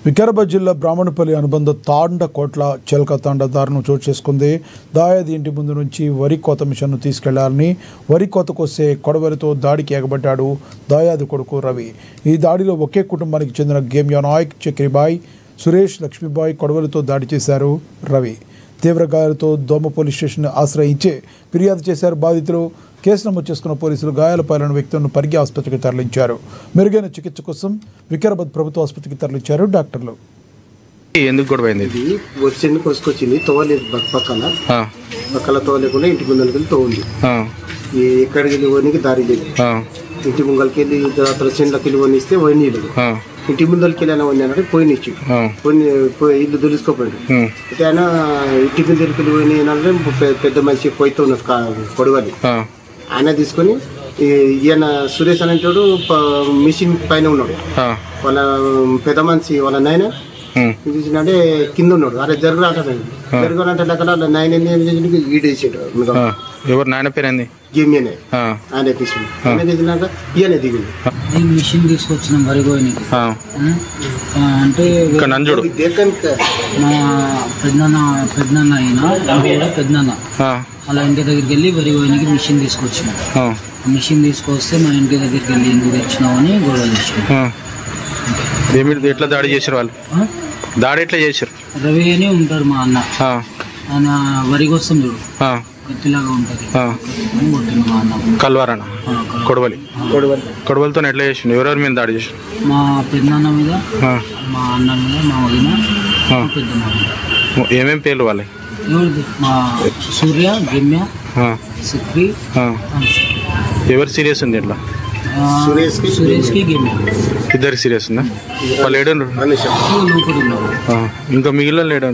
వికారాబాద్ జిల్లా బ్రాహ్మణపల్లి అనుబంధ తాండకోట్ల చెల్క తాండ దారుణం చోటు చేసుకుంది. దాయాది ఇంటి ముందు నుంచి వరి కోత మిషన్ను తీసుకెళ్లాలని వరి కోత కోసే కొడవలితో దాడికి ఎగబడ్డాడు దాయాది కొడుకు రవి. ఈ దాడిలో ఒకే కుటుంబానికి చెందిన గేమ్యా నాయక్, చక్రిబాయ్, సురేష్, లక్ష్మీబాయ్ కొడవలితో దాడి చేశారు రవి. తీవ్ర గాయాలతో దోమ పోలీస్ స్టేషన్ ఆశ్రయించి ఫిర్యాదు చేశారు బాధితులు. కేసు నమోదు చేసుకున్న పోలీసులు గాయాల పాలైన వ్యక్తులను పరిగి ఆసుపత్రికి తరలించారు. మెరుగైన చికిత్స కోసం వికారాబాద్ ప్రభుత్వ ఆసుపత్రికి తరలించారు డాక్టర్లు. ఎందుకు గొడవ అయింది? వచ్చింది కోసుకొచ్చింది, తోవలేదు పక్కల తోవలేకుండా ఇంటి ముందరికి వెళ్ళి తోవుంది. ఎక్కడికి వెళ్ళి పోనీకి దారి లేదు. ఇంటి ముంగలికి వెళ్ళి తర్వాత చెండ్లకి వెళ్ళి పోనిస్తే పోయినీళ్ళు. ఇంటి ముందరికి వెళ్ళిన పోయినా అంటే పోయినిచ్చు ఇల్లు దులుసుకోపోయాడు. అయితే ఆయన ఇంటి ముందరికి వెళ్ళి పోయిన పెద్ద మనిషి పోయితే ఉన్నాడు కొడవలి. ఆయన తీసుకొని ఈయన సురేష్ అనేటోడు మిషన్ పైన ఉన్నాడు. వాళ్ళ పెద్ద మనిషి వాళ్ళ నాయన చూసినంటే కింద ఉన్నాడు. అరే జరగనంటే లెక్కల నాయన ఈడేసాడు. ఎవరు నాయన పేరు? గేమ్యనే. ఆయన తీసుకుని ఆయన తీసినాక ఈయన దిగింది. మిషన్ తీసుకొచ్చినాం వరి కోయనికి. అంటే మా పెద్దనాన్న అయినా పెద్దనాన్న అలా ఇంటి దగ్గరికి వెళ్ళి వరి కోయనికి మిషన్ తీసుకొచ్చినాం. మిషన్ తీసుకొస్తే మా ఇంటి దగ్గరికి వెళ్ళి ఎందుకు తెచ్చినామని గొడవ తెచ్చినాం. ఎట్లా దాడి చేశారు వాళ్ళు? దాడి ఎట్లా చేశారు? రవి అని ఉంటారు మా అన్న. ఆయన వరి కోసం చూడు కత్తిలాగా ఉంటుంది. కల్వారణ కొడవలితో ఎట్లా చేసిండు? ఎవరెవరి మీద దాడి చేసిండు? మా పెద్దనాన్న మీద, మా అన్న మీద, మా వదిన, పెద్దమ్మ మీద. ఏమేమి పేర్లు వాళ్ళే? మా సూర్య, గమ్య, సిక్రి. ఎవరు సీరియస్ ఉంది ఇట్లా? సురేష్ కి గమ్య ఇద్దరికి సీరియస్ ఉందా? వాళ్ళు ఏడు ఇంకా మిగిలిన లేడు.